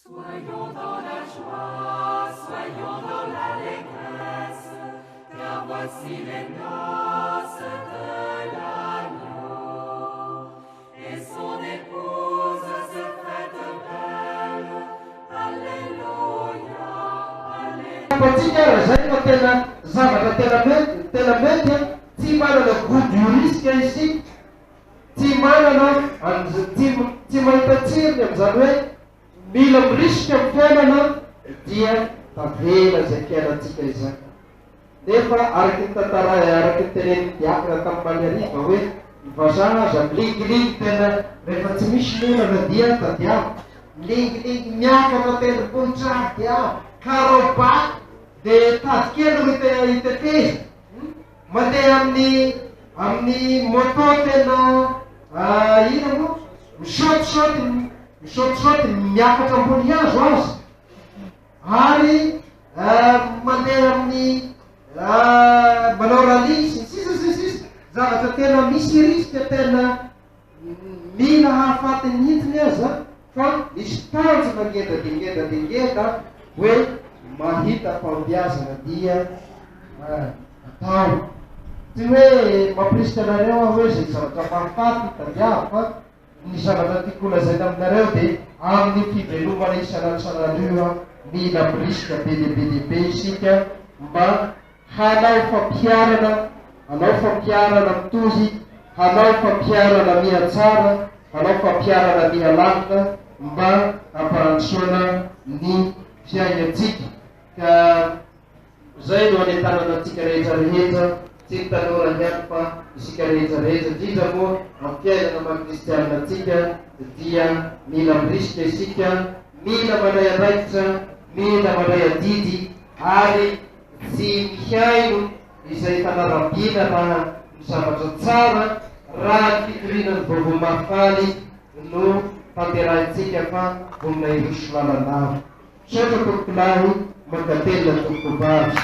Soyons dans la joie, soyons dans l'allégresse, car voici les noces de l'agneau, et son épouse se fait belle. Alléluia, Alléluia. Zay no tena zavatra tena mety tsy manana goût risque izy, tsy manana tsy mahita tsirony am'izany hoe mila mirisika amin'ny fiainana dia tavela zay fiainantsika izany. Nefa araky ny tantara araky ny teneny diakona tamin'ny Mariariva hoe ny vazaha aza milingilingy tena rehefa tsy misy monana dia tadiavo, milingilingy miakatra tendrombohitra diavo karobaty de tady kely iteteza mandeha amin'ny moto tena ina moa misaotisaoty miakatra ambony hazo azy, ary mandeha amin'ny manao rally sisa zavatra tena misy risque tena mila hahafaty nintiny aza fa misy tanjona ngeda hoe mahita fambiazana dia atao. Tsy hoe mampirisika anareo aho hoe zay zavatra mahafaty tadiavo fa ny zavatra tiako lazaina aminareo de amin'ny fivelomana isanandro mila mirisika be dehibe isika mba hanao fampiarana mitozy, hanao fampiarana mihatsara, hanao fampiarana mihalavitra mba hamparantsona ny fiainantsika. Ka zay no anetanana antsika rehetrarehetra, tsy ny tanora ihany fa isika rehetrarehetra, indrindra moa amin'ny fiainana maha-kristianina antsika dia mila mirisika isika, mila mandray andraikitra, mila mandray adidy, ary tsy mihaino izay fanarabiana raha ny zavatra tsara raha ny fitorinan'ny vaovao mahafaly no tanterahintsika fa vominay roso lalandava. Sotra tompolahy mankatelina tompovavy.